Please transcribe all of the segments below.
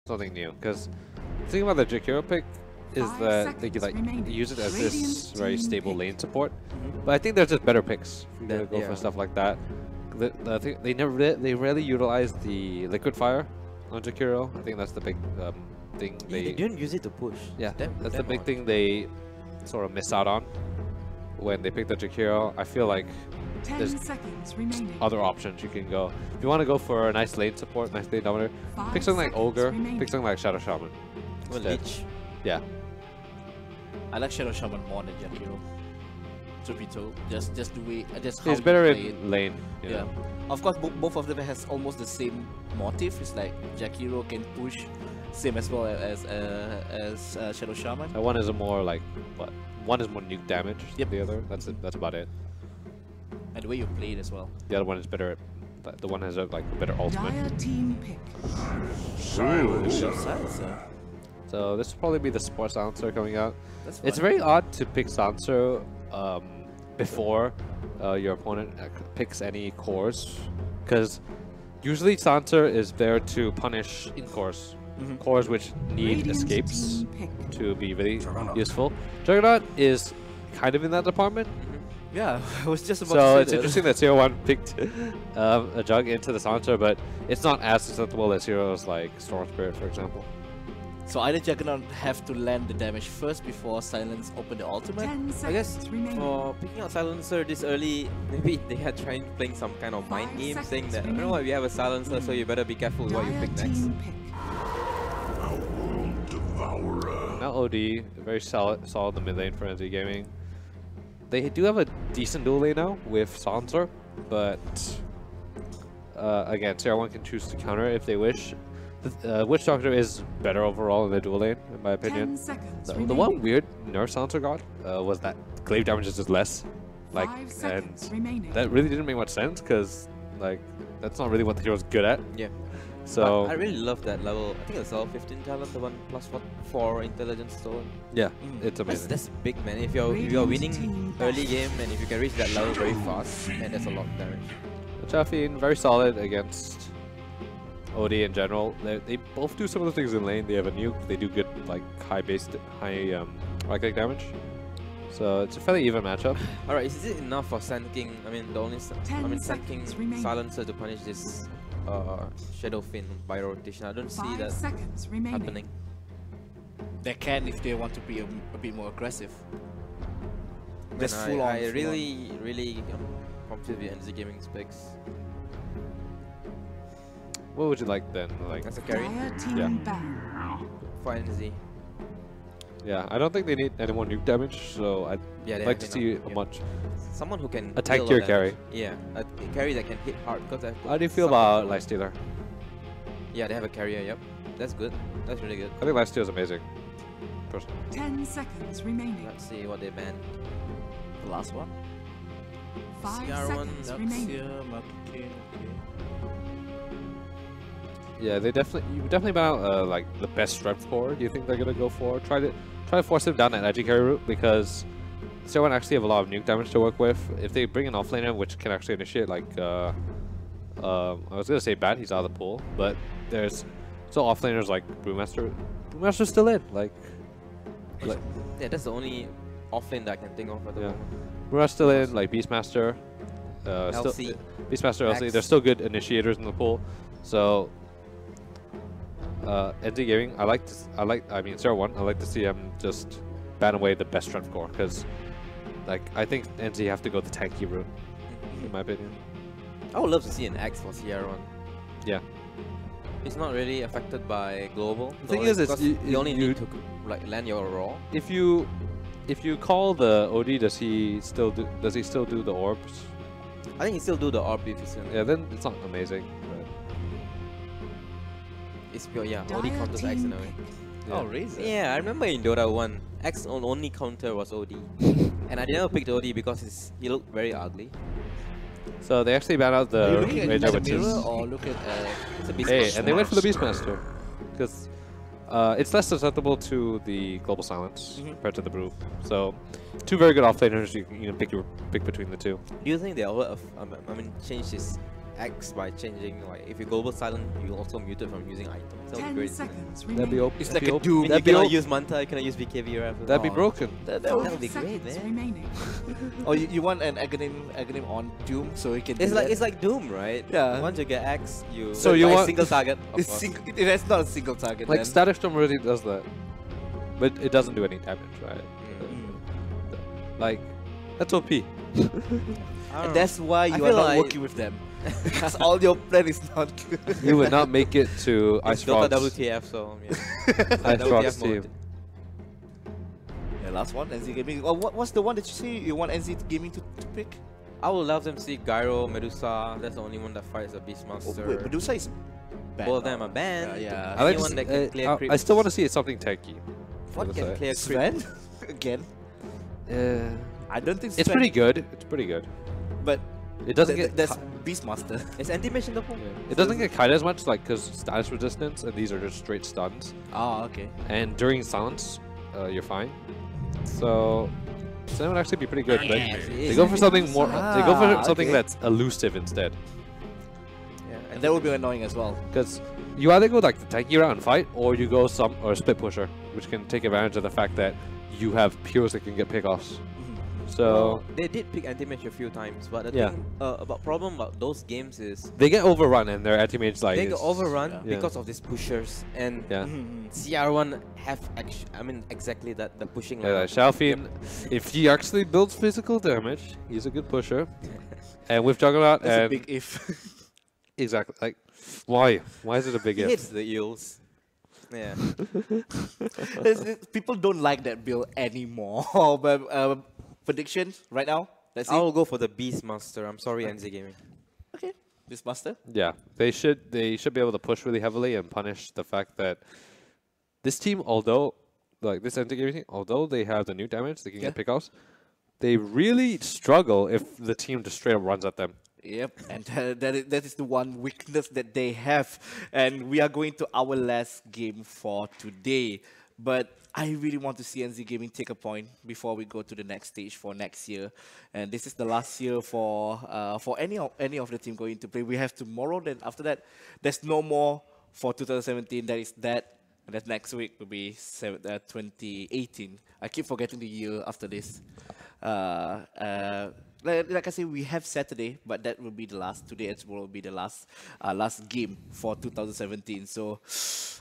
something new. Because the thing about the Jakiro pick is that they like use it as this very stable lane support. But I think there's just better picks if you're gonna go for stuff like that. I think they rarely utilize the liquid fire on Jakiro. I think that's the big thing. They didn't use it to push. Yeah, that's the big thing they sort of miss out on when they pick the Jakiro. I feel like there's other options you can go. If you want to go for a nice lane support, nice lane dominator, pick something like Ogre, pick something like Shadow Shaman. Well, Lich. Yeah. I like Shadow Shaman more than Jakiro. To be told, just the way, just how He's better you play in lane. Yeah. Know? Of course, both of them has almost the same motive. It's like Jakiro can push, same as well as Shadow Shaman. One is a more like what? One is more nuke damage than the other. That's it. That's about it. And the way you play it as well. The other one is better. The one has a better ultimate. Team pick. Silencer. So this will probably be the support silencer coming out. That's It's fun. very odd to pick silencer before your opponent picks any cores, because usually silencer is there to punish in cores. Cores which need escapes to be really useful. Juggernaut is kind of in that department. Yeah, I was just about So to it's say interesting that CR1 picked a Jug into the silencer, but it's not as susceptible as heroes like Storm Spirit, for example. So either Juggernaut have to land the damage first before Silence open the ultimate. I guess for picking out Silencer this early, maybe they had trying playing some kind of mind game, saying that, you know what, we have a Silencer, so you better be careful with what you pick next. Now OD, very solid in the mid lane for NZ Gaming. They do have a decent dual lane now with Silencer, but again, CR1 can choose to counter it if they wish. The Witch Doctor is better overall in the dual lane, in my opinion. The one weird nerf Silencer got was that glaive damage is just less. Like, and that really didn't make much sense, because like that's not really what the hero's good at. Yeah. So but I really love that level. I think it's level 15 talent, the one plus 4 intelligence stone. Yeah, it's amazing. That's big, man. If you're winning early game and if you can reach that level very fast, man, that's a lot of damage. Chaffine, very solid against OD in general. They both do some of the things in lane. They have a nuke. They do good like high right click damage. So it's a fairly even matchup. Alright, is it enough for Sand King? I mean, Sand King Silencer to punish this Shadow Fin by rotation. I don't see that happening. They can if they want to be a bit more aggressive. Just full on. I really confused with NZ Gaming specs. What would you like then? Like as a carry? Yeah. For NZ. Yeah, I don't think they need any more nuke damage, so I'd like to see a much someone who can attack your carry. Yeah, a carry that can hit hard. Because how do you feel about Lifestealer? Yeah, they have a carrier. Yep, that's good. That's really good. I think Lifestealer is amazing. Personally. 10 seconds remaining. Let's see what they banned. The last one. 5 CR1 seconds remaining. Yeah, you definitely ban out like the best strength core. Do you think they're gonna go for? Try to force him down that edgy carry route, because CR1 actually have a lot of nuke damage to work with. If they bring an offlaner which can actually initiate, like I was gonna say Bat, he's out of the pool, but there's still offlaners like Brewmaster. Brewmaster's still in. Like yeah, that's the only offlane that I can think of at the moment. Brewmaster's still in. Like Beastmaster, LC, Beastmaster, LC. They're still good initiators in the pool. So. NZ Gaming, I mean CR1, I like to see him just ban away the best strength core, because like I think NZ have to go the tanky route, in my opinion. I would love to see an Axe for CR1. Yeah. It's not really affected by global. The thing is, you only need to like land your raw. If you call the OD, does he still do the orbs? I think he still do the orb if he's in. Yeah, then it's not amazing. It's pure, yeah. OD counters X in a way. Yeah. Oh, really? Yeah, I remember in Dota 1, X only counter was OD. And I never picked OD because he looked very ugly. So they actually banned out the Ranger, which is... or look at hey, and they went for the Beastmaster, because it's less susceptible to the global silence compared to the Brew. So, two very good offlaners. You can pick between the two. Do you think they'll change this X by changing, like, if you global silent, you also muted from using items. That would be 10 great. seconds That'd be remaining. open. It's like a Doom. You That'd be cannot open. use Manta, you cannot use BKB or That'd be broken. That That would would be great, seconds man. remaining. Oh, you want an Aghanim on Doom so you can It's do like that? it's like Doom, right? Yeah. Once you get X, you So you by want- single target. Of It's course. it has not a single target. Like then. Static Storm already does that, but it doesn't do any damage, right? Like that's OP. I don't And know. that's why I you are feel not like- working with them. Because all your plan is not good. You would not make it to Ice It's Dota Frogs. WTF, so yeah. Ice Frogs WTF mode. team. Yeah, last one, NZ Gaming. Oh, what's the one that you say you want NZ Gaming to pick? I would love them to see Gyro, Medusa. That's the only one that fights a Oh, Beastmaster. wait, Medusa is bad. Both of now. them are banned. Yeah. I like Anyone that can clear I creeps. still want to see something tanky. What can clear creeps? Sven? Again? I don't think It's Sven, pretty good. It's pretty good. But It doesn't get that's Beastmaster. Is anti-mission the point? it doesn't get kite as much, like because status resistance, and these are just straight stuns. Oh, okay. And during silence, you're fine. So that would actually be pretty good. But they go for something more. They go for something okay. that's elusive instead. Yeah, And that would be annoying as well. Because you either go like the tanky route and fight, or you go or split pusher, which can take advantage of the fact that you have heroes that can get pickoffs. So Well, they did pick anti-mage a few times, but the Yeah. thing about problem about those games is they get overrun and their anti-mage like they get overrun Yeah. because of these pushers, and Yeah. CR1 have exactly that, the pushing Yeah, like Xiaofin, if he actually builds physical damage, he's a good pusher. And with Juggernaut That's a and big if. exactly like why? Why is it a big He if? hits the eels. Yeah. People don't like that build anymore. But prediction right now? Let's see. I'll go for the Beastmaster. I'm sorry, NZ Gaming. Okay. Beastmaster? Yeah, they should be able to push really heavily and punish the fact that this team, although like this anti-gaming team, although they have the new damage, they can get pickoffs. They really struggle if the team just straight up runs at them. Yep, and that is the one weakness that they have. And we are going to our last game for today. But I really want to see NZ Gaming take a point before we go to the next stage for next year. And this is the last year for any of the team going to play. We have tomorrow, then after that, there's no more for 2017. That is that. And that next week will be 2018. I keep forgetting the year after this. Like I said, we have Saturday, but that will be the last. Today and tomorrow will be the last game for 2017. So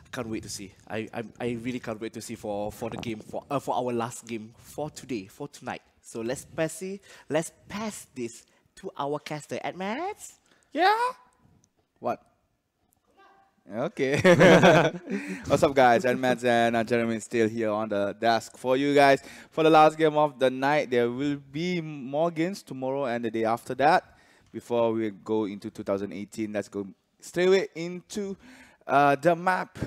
I can't wait to see. I really can't wait to see for the game for our last game for today, for tonight. So let's pass this to our caster at Mats. Yeah. What? Okay. What's up, guys? And Mads and Jeremy still here on the desk for you guys. For the last game of the night, there will be more games tomorrow and the day after that. Before we go into 2018, let's go straight away into the map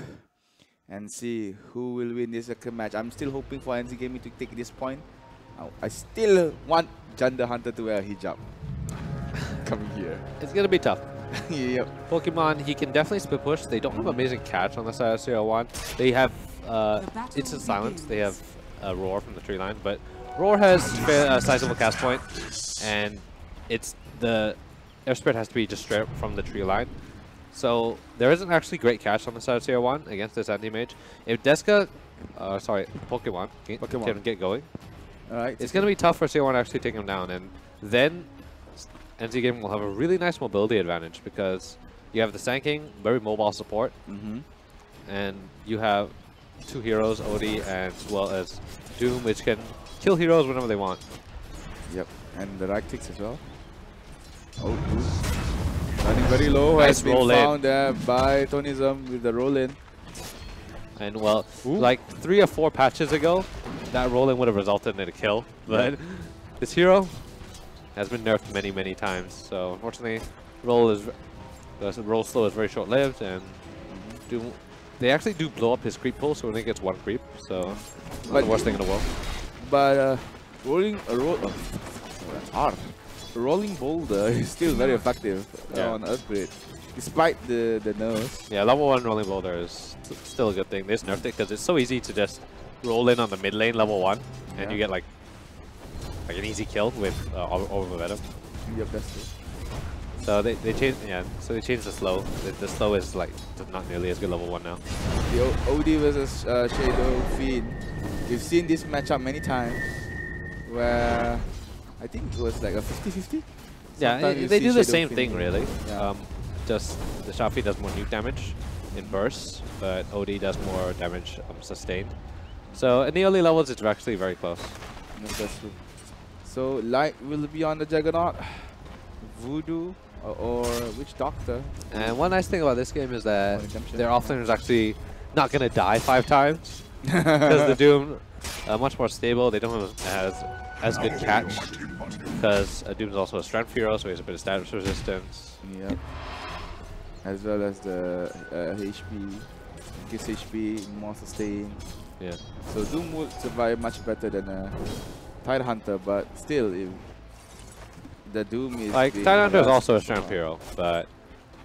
and see who will win this second match. I'm still hoping for NZ Gaming to take this point. I still want Jan the Hunter to wear a hijab. Coming here. It's gonna be tough. Yep. Pokemon, he can definitely split push. They don't have amazing catch on the side of CR1. They have instant silence. They have Roar from the tree line, but Roar has a sizable cast point, and it's the airspread has to be just straight up from the tree line. So there isn't actually great catch on the side of CR1 against this anti-mage. If Deska, Pokemon can get going, Alright. it's going to be tough for CR1 to actually take him down, and then NZ Gaming will have a really nice mobility advantage because you have the Sanking, very mobile support, and you have two heroes, Odie as well as Doom, which can kill heroes whenever they want. Yep, and the right clicks as well. Oh, Doom. Running very low, Nice has been roll in. found there by Tonism with the roll in. And well, like 3 or 4 patches ago, that rolling would have resulted in a kill, but this hero has been nerfed many, many times. So unfortunately, the roll slow is very short-lived, and they actually do blow up his creep pool, so he only gets 1 creep. So not the worst thing in the world. But rolling boulder is still very effective on upgrade, despite the nerfs. Yeah, level 1 rolling boulder is still a good thing. They just nerfed it because it's so easy to just roll in on the mid lane level 1, and you get like an easy kill with over Venom. Yep, that's true. So they changed, yeah. So they changed the slow. The slow is like not nearly as good level 1 now. The OD versus Shadow Fiend. We've seen this matchup many times, where I think it was like a 50-50. Yeah, Sometimes you they see do the Shadow same Fiend thing really. Yeah. Just the Shadow Fiend does more nuke damage in bursts, but OD does more damage sustained. So in the early levels, it's actually very close. No, that's true. So Light will be on the Juggernaut, Voodoo, or Witch Doctor. And one nice thing about this game is that Redemption, their offlaner is actually not going to die 5 times. Because the Doom are much more stable. They don't have as good catch. Because Doom is also a strength hero, so he has a bit of status resistance. Yep. As well as the HP, gives HP, more sustain. Yeah. So Doom would survive much better than a Tide Hunter, but still, if the Doom is Like, being Tide Hunter is harassed also a strength hero, but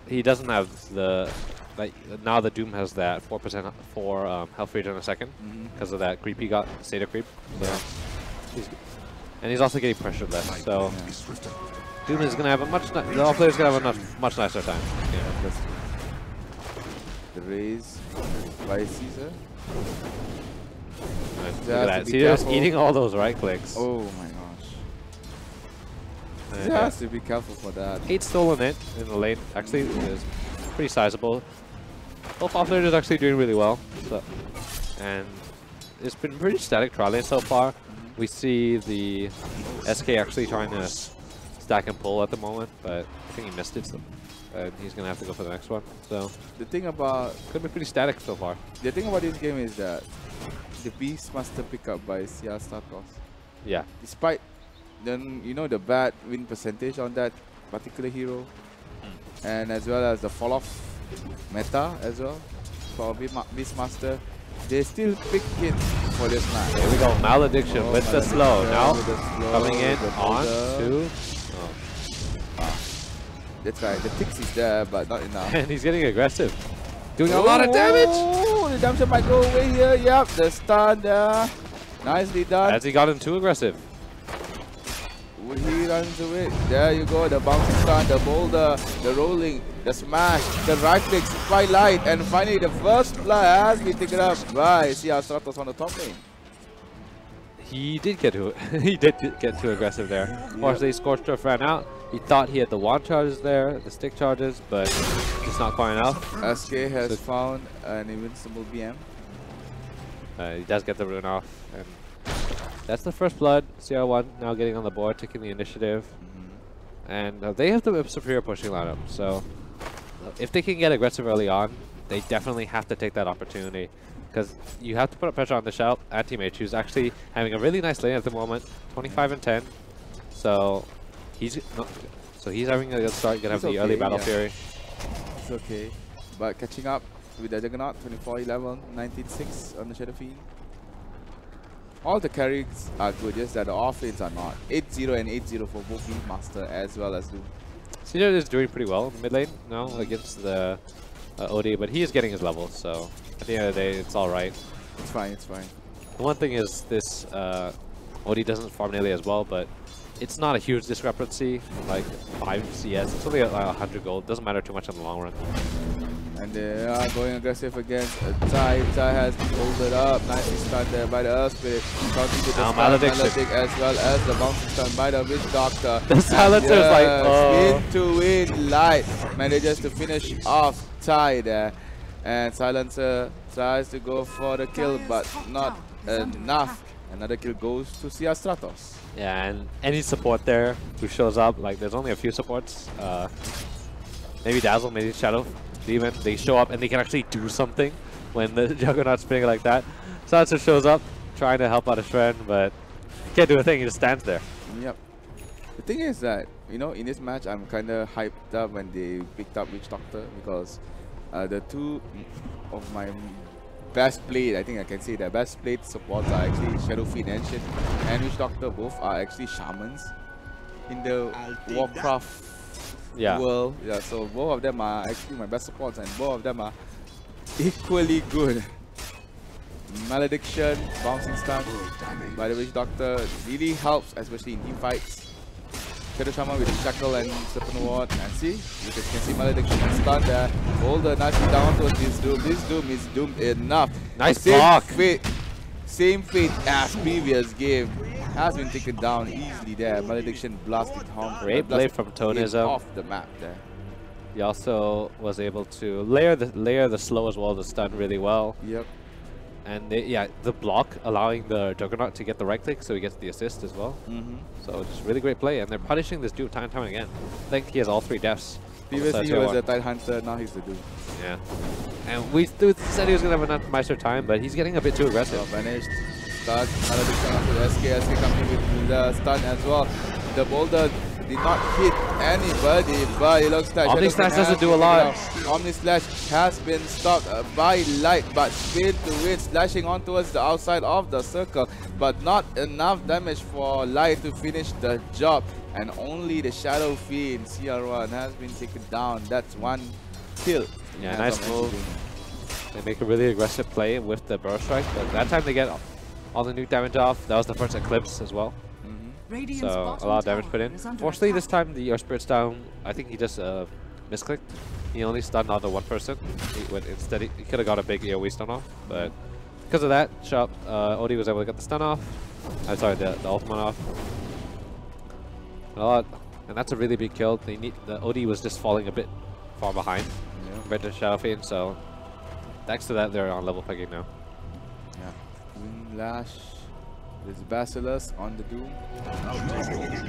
he doesn't have the... Like, now the Doom has that 4% for health regen in a second because of that creep he got, Seder creep. So and he's also getting pressured less, so Doom is going to have a much... The offlaner is going to have a much nicer time. Yeah, that's true. The raise by Caesar. Look at that. Caesar's eating all those right clicks. Oh my gosh. He Yeah. has to be careful for that. 8 stolen it in the lane. Actually, it is pretty sizable. Both offlaner is actually doing really well. So, and it's been pretty static trial lane so far. We see the SK actually trying to stack and pull at the moment, but I think he missed it. So, he's going to have to go for the next one. So The thing about pretty static so far. the thing about this game is that the Beastmaster pickup by CR Stratos, Yeah. despite the bad win percentage on that particular hero, and as well as the fall off meta as well for Beastmaster, they still pick it for this match. Here we go. Malediction Oh, with the slow. Malediction Now with the slow, coming in the on boulder. to... That's right, the ticks is there, but not enough. And he's getting aggressive. Doing a lot of damage! Oh, redemption might go away here. Yep, the stun there. Nicely done. As he got him too aggressive. He runs away. There you go. The bouncing stun, the boulder, the rolling, the smash, the right clicks, quite light. And finally, the first blood has been taken up by CR Stratos on the top lane. He did get too aggressive there. Unfortunately, Scorched Earth ran out. He thought he had the wand charges there, the stick charges, but it's not quite enough. SK has found an invincible BM. He does get the rune off, and that's the first blood. CR1 now getting on the board, taking the initiative, and they have the superior pushing lineup. So if they can get aggressive early on, they definitely have to take that opportunity, because you have to put up pressure on the Shout anti-mage, who's actually having a really nice lane at the moment, 25 and 10. So he's having a good start. Gonna have the early battle fury. It's okay, but catching up with the Juggernaut, 24-11, 19-6 on the Shadow Fiend. All the carries are good, just that the off-lanes are not. 8-0 and 8-0 for both Beastmaster as well as Doom. Cedar is doing pretty well in the mid lane now against the OD, but he is getting his levels, so at the end of the day, it's all right. It's fine, it's fine. The one thing is this OD doesn't farm nearly as well, but it's not a huge discrepancy, like 5 CS. It's only like 100 gold. Doesn't matter too much in the long run. And they are going aggressive against Ty. Ty has been folded up. Nicely stunned there by the Earth Spirit. Counting to the Now stun, Malediction. as well as the bouncing stun by the Witch Doctor. The silencer is like, oh. Spin to win. Light manages to finish off Ty there. And Silencer tries to go for the kill, but not enough. Another kill goes to CR Stratos. Yeah, and any support there who shows up, like there's only a few supports. Maybe Dazzle, maybe Shadow Demon. They show up and they can actually do something when the Juggernaut's spinning like that. Silencer shows up, trying to help out a Shren, but can't do a thing. He just stands there. Yep. The thing is that, in this match, I'm kind of hyped up when they picked up Witch Doctor, because the two of my best played, I think I can say that best played supports are actually Shadow Fiend Ancient and Witch Doctor. Both are actually shamans in the Warcraft world. Yeah, so both of them are actually my best supports, and both of them are equally good. Malediction, bouncing stun by the Witch Doctor really helps, especially in team fights. Shadow Shaman with Shackle and Serpent Ward. And see, you can see Malediction and stun there. Boulder nicely down towards this Doom. This Doom is doomed enough. Nice block. Same fate as previous game. Has been taken down easily there. Malediction blasted home. Great play from Tonism. Off the map there. He also was able to layer the slow as well, the stun really well. Yep. And yeah, the block allowing the Juggernaut to get the right click, so he gets the assist as well. So just really great play, and they're punishing this dude time and time again. I think he has all 3 deaths. Previously he was a Tide Hunter, now he's the dude. Yeah. And we said he was going to have enough Meister time, but he's getting a bit too aggressive. Vanished. Stun, Malediction onto the SK coming with the stun as well. The Boulder did not hit anybody, but it looks like Omni Slash doesn't do a lot. Omni Slash has been stopped by Light, but failed to win, slashing on towards the outside of the circle, but not enough damage for Light to finish the job. And only the Shadow Fiend, CR1, has been taken down. That's 1 kill. Yeah, nice move. They make a really aggressive play with the Burrow Strike, but that time they get all the nuke damage off. That was the first Eclipse as well. So a lot of damage put in. Fortunately, this time the Earth Spirit's down. I think he just misclicked. He only stunned on the 1 person. Instead, he could have got a big AoE stun off, but because of that, Odie was able to get the stun off. I'm sorry, the ultimate off. And that's a really big kill. The Odie was just falling a bit far behind compared to Shadow Fiend, so thanks to that, they're on level pegging now. Yeah. Wind Lash. This Basilisk on the Doom,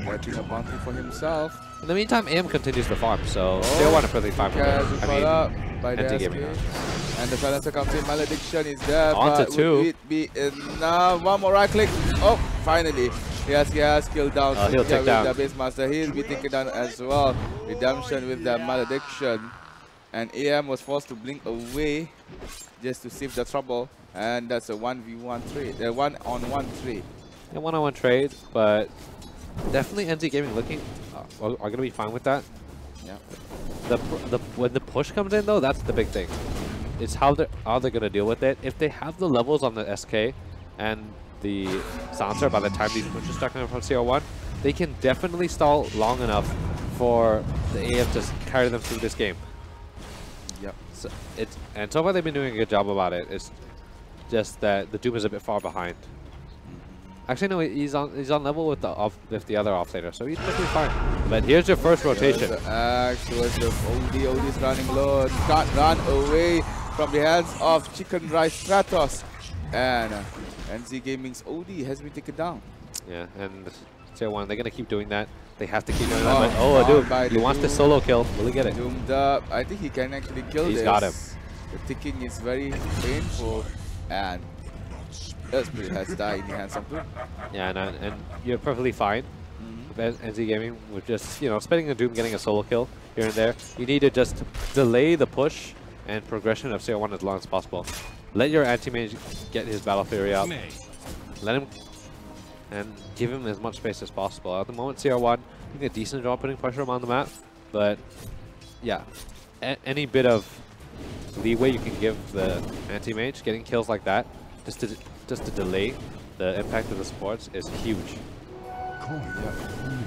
getting a bounty for himself. In the meantime, AM continues to farm, so they want to really farm. By the SK. And the Silencer comes in, Malediction is there, on but to 2. would it be enough? One more right click. Oh, finally. He has killed down he'll take down the Base Master. He'll be taken down as well. Redemption with the Malediction. And AM was forced to blink away just to save the trouble. And that's a 1v1 trade, a 1-on-1 trade. A 1-on-1 trade, but definitely NZ Gaming looking are going to be fine with that. Yeah. When the push comes in though, that's the big thing. It's how they're going to deal with it. If they have the levels on the SK and the Silencer by the time these pushes start coming from CR1, they can definitely stall long enough for the AM to carry them through this game. Yep. So and so far they've been doing a good job about it. It's just that the Doom is a bit far behind. Actually, no, he's on level with the other offlaner, so he's perfectly fine. But here's your first rotation. The axe towards the Odie's running low. Can't run away from the hands of Chicken Rice Stratos. And NZ Gaming's OD has been taken down. Yeah, and CR1, they're going to keep doing that. They have to keep doing that. But, Doom, he wants the solo kill. Will he get it? Doomed up. I think he can actually kill this. He's got him. The ticking is very painful. And Earth Spirit has died in the hands of Doom. Yeah, and you're perfectly fine with NZ Gaming with just, spending a Doom, getting a solo kill here and there. You need to just delay the push and progression of CR1 as long as possible. Let your anti-mage get his Battle Fury up. Let him and give him as much space as possible. At the moment, CR1 doing a decent job putting pressure on the map, but yeah, any bit of leeway you can give the anti-mage, getting kills like that, just to delay the impact of the supports is huge.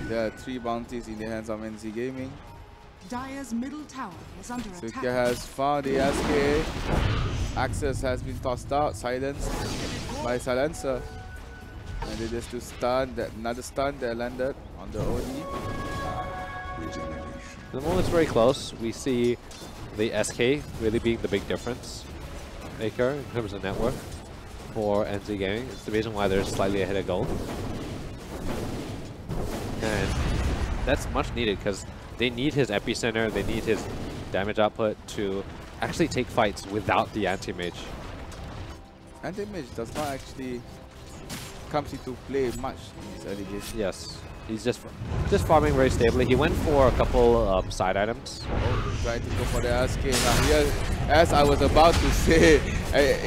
There are 3 bounties in the hands of NZ Gaming. Dire's middle tower is under Sukia attack. has found the SK. Access has been tossed out, silenced by Silencer. And they just to stun, another stun that landed on the OD. The moment's very close. We see the SK really being the big difference maker in terms of network for NZ Gaming. It's the reason why they're slightly ahead of gold. And that's much needed because they need his epicenter, they need his damage output to actually take fights without the anti-mage. Anti-mage does not actually come into play much in this early game. Yes, he's just farming very stably. He went for a couple side items. Trying to go for the SK. Now here, as I was about to say,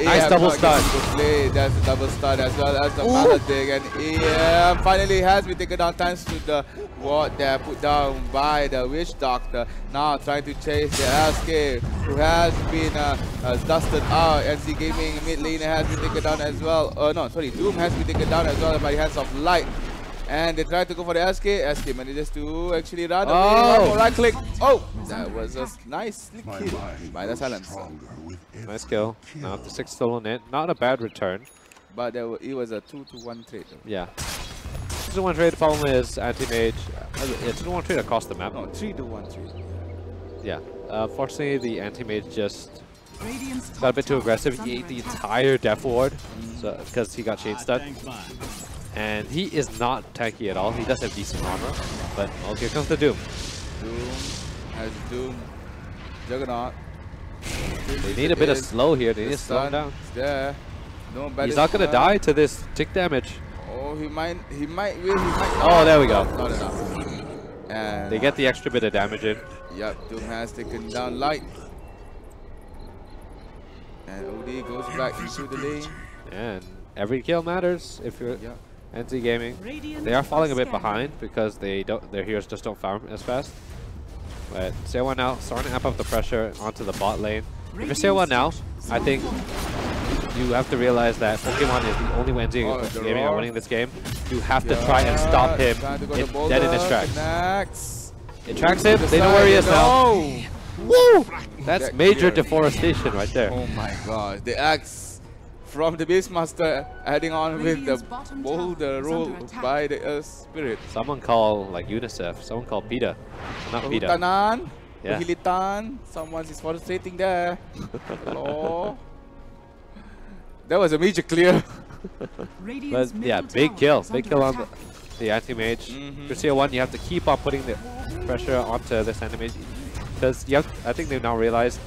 nice double stun. That's a double stun as well as the Maledict. And finally has been taken down thanks to the ward there put down by the Witch Doctor. Now trying to chase the SK, who has been dusted out. NZ Gaming mid laner has been taken down as well. No, sorry, Doom has been taken down as well by the hands of Light. And they try to go for the SK. SK manages to actually run Oh! away. One more right click. Oh! That was a nice kill by the Silencer. Nice kill. Now the 6 still on it. Not a bad return. But it was a 2-to-1 trade. Though. Yeah. 2-to-1 trade. The problem is anti-mage. Yeah, 2-to-1 trade across the map. No, 3-to-1 trade. Yeah. Fortunately, the anti-mage just Radiant's got a top bit too tower aggressive. is He ate under the attack. entire Def Ward because he got Shade Stun. And he is not tanky at all. He does have decent armor. But, well, here comes the Doom. Doom has Doom. Juggernaut. They need a bit of slow here. They need to slow him down. There. No He's not going to die to this tick damage. Oh, he might will, Oh, there we go. Not enough. And They get the extra bit of damage in. yep, Doom has taken down Light. And OD goes back into the lane. And every kill matters if you're Yep. NC Gaming. They are falling a bit behind because their heroes just don't farm as fast. But CR1 now starting to amp up the pressure onto the bot lane. If you're CR1 now, I think you have to realize that Pokemon is the only way NC Gaming are winning this game. You have to try and stop him dead in his tracks. Connects. It tracks him, they know where he is now. Woo! That's major deforestation right there. Oh my god, the axe from the Beastmaster adding on with Radiant's the bottom boulder tower is roll under attack. by the Earth Spirit. Someone call like UNICEF, someone call PETA. Not PETA. Hutanan, Yeah. Hilitan, someone is deforesting there. Hello. That was a major clear. Radiant's But yeah, middle big tower kill. is Big under kill on attack. the anti-mage. Mhm. For CR1, you have to keep on putting the pressure onto this anti-mage. Because I think they've now realized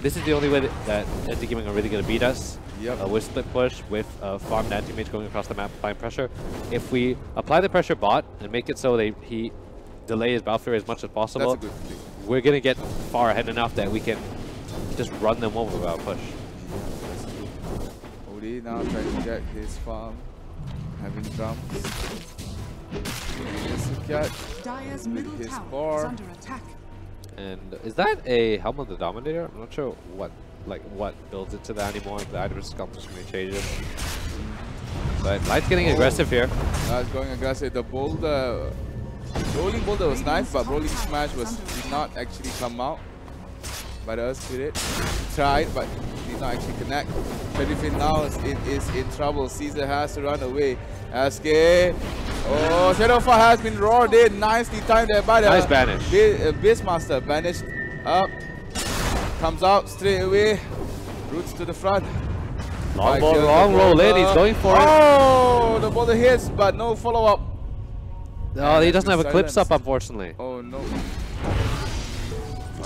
this is the only way that NC Gaming are really going to beat us. Yep. With split push, with farmed anti-mage going across the map, applying pressure. If we apply the pressure bot and make it so he delay his Balfour as much as possible, That's a good thing. we're going to get far ahead enough that we can just run them over without push. OD now trying to get his farm, having drums. Dire's with middle his tower bar. is under attack. And is that a Helm of the Dominator? I'm not sure what builds into that anymore. The items come to so many changes. But Light's getting aggressive here. That's going aggressive. The boulder, rolling boulder was nice, but rolling smash did not actually come out by the Earth Spirit. He tried, but did not actually connect. Shadowfin now is in trouble. Caesar has to run away. SK. Oh, Shadowfall has been roared in. Nicely timed there by the Nice banish. Beastmaster. Banished up. Comes out straight away. Roots to the front. Long ball, long roll in. He's going for it. Oh, the boulder hits, but no follow-up. Oh, he doesn't have a Silence. clips up, unfortunately. Oh no.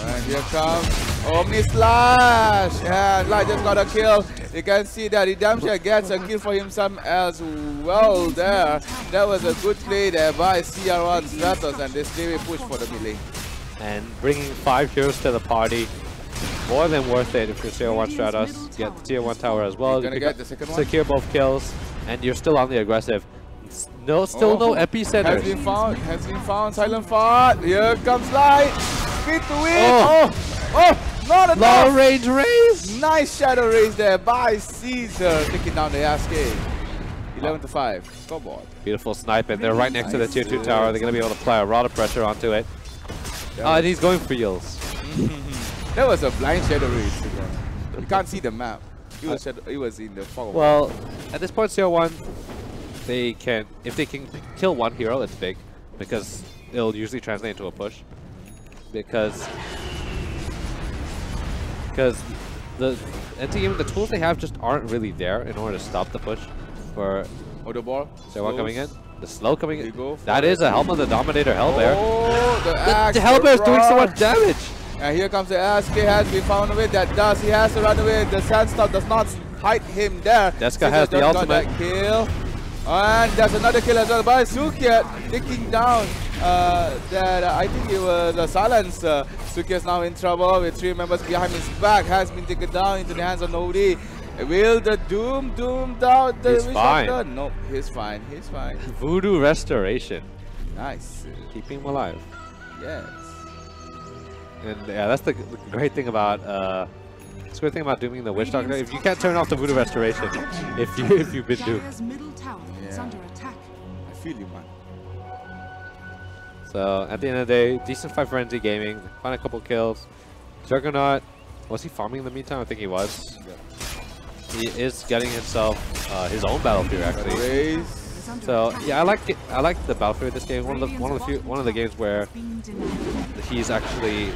And here comes Omni Slash. And Light just got a kill. You can see that Redemption gets a kill for himself as well there. That was a good play there by CR1 Stratos, and they stay away push for the mid lane. And bringing 5 heroes to the party. More than worth it if you're CR1 Stratos. Get the tier 1 tower as well. He's gonna You get pick the up- second one. secure both kills. And you're still on the aggressive. Still Oh, no epicenters. Has been found. Silent fart. Here comes Light. Speed to win. Oh. Oh, not enough. Long range raise. Nice shadow raise there by Caesar, taking down the SK. 11-5. Scoreboard. Beautiful snipe, and they're right next to the tier 2 Nice. tower. They're going to be able to apply a lot of pressure onto it. And he's going for heals. That was a blind shadow raise. You can't see the map. It was in the fog. Well, at this point, CR1, if they can kill one hero, it's big, because it'll usually translate into a push. Because the NT the tools they have just aren't really there in order to stop the push for Oh, the ball. CR1 coming in. The slow coming They in. go for That it. is a Helm of the Dominator Hellbear. Oh, the axe. The Hellbear is doing so roar. much damage. And here comes the SK, has been found away. That does. He has to run away. The Sandstorm does not hide him there. Deska Caesar has the just got ultimate. that kill. And there's another kill as well by Sukiat, taking down I think it was a silence. Sukiat's now in trouble with 3 members behind his back. Has been taken down into the hands of OD. Will the Doom down the He's fine. No, he's fine. He's fine. Voodoo Restoration. Nice. Keeping him alive. Yes. And yeah, that's the great thing about it's a great thing about doing the Witch Doctor. If you can't turn off the Voodoo Restoration, if you've been doomed. Dire's middle tower is Yeah. under attack. I feel you, man. So at the end of the day, decent fight for NZ Gaming. Find a couple kills. Juggernaut, was he farming in the meantime? I think he was. He is getting himself his own Battlefield actually. So yeah, I like it. I like the Battlefield this game. One of the games where he's actually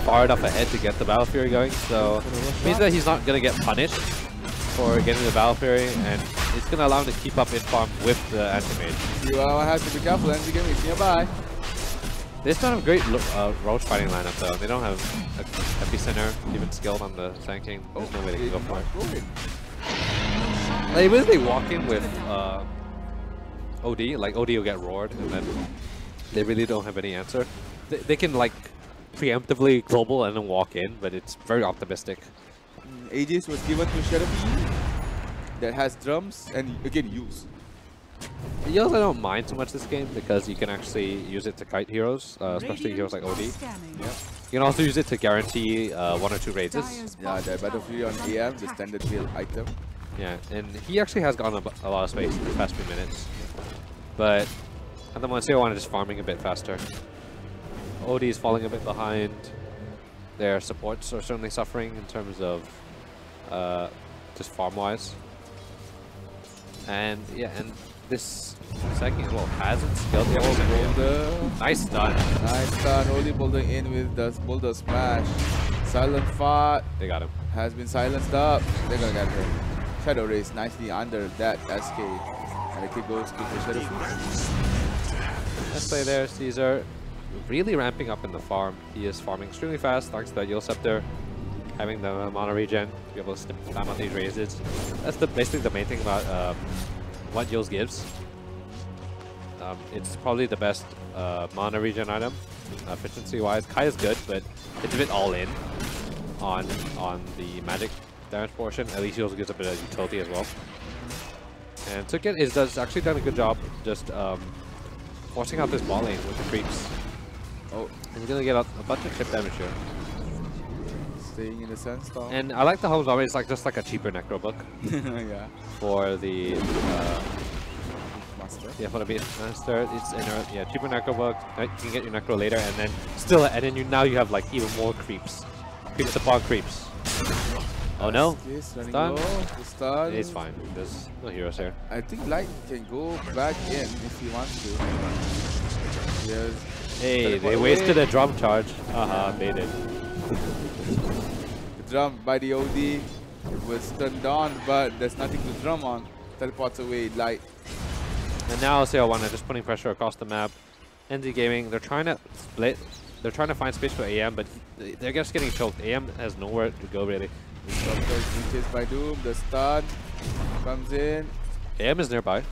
far enough ahead to get the Battle Fury going. So it means that he's not gonna get punished for getting the Battle Fury, and it's gonna allow him to keep up in farm with the anti-mage. You have to be careful. NZ Gaming is nearby. They still have a great Roach fighting lineup though. They don't have a epicenter even skilled on the Sand King. There's no way they can go for it. They basically walk in with OD, like OD will get roared, and then they really don't have any answer. They can like preemptively global and then walk in, but it's very optimistic. Aegis was given to Shadowbee that has drums and again use. Heals I don't mind so much this game because you can actually use it to kite heroes, especially heroes like OD. Yep. You can also use it to guarantee 1 or 2 raises. Yeah, the Battlefield on AM, the standard build item. Yeah, and he actually has gotten a lot of space in the past few minutes. But at the moment, CR1 is just farming a bit faster. OD is falling a bit behind. Their supports are certainly suffering in terms of just farm-wise. And yeah, and this second hasn't skilled the Boulder. Nice stun. Nice stun. Only Boulder in with the Boulder smash. Silent fart. They got him. Has been silenced up. They're gonna get him. Shadow Race nicely under that SK. And the kick goes to the Shadow Field. Let's play there. Caesar really ramping up in the farm. He is farming extremely fast thanks to that Yule Scepter. Having the mana regen to be able to spam out these raises. That's basically the main thing about what Yule's gives. It's probably the best mana regen item, efficiency-wise. Kai is good, but it's a bit all-in on the magic damage portion. At least he also gives a bit of utility as well. And Suket has actually done a good job just forcing out this bot lane with the creeps. Oh, and he's gonna get a bunch of chip damage here. Staying in the Sandstorm. And I like the Home Zombie. It's like just like a cheaper Necro book. Yeah. For the Master. Yeah, for the Beast Master. It's cheaper Necro book. You can get your Necro later, and then still, and then now you have like even more creeps. Creeps upon creeps. Oh no! Stun. Stun. It's fine. There's no heroes here. I think Light can go back in if he wants to. Yes. Hey, they wasted a drum charge. Haha, baited. The drum by the OD was turned on, but there's nothing to drum on. Teleports away Light. And now CR1 are just putting pressure across the map. NZ Gaming, they're trying to split. They're trying to find space for AM, but they're just getting choked. AM has nowhere to go really. Reaches by Doom, the stun comes in. AM is nearby.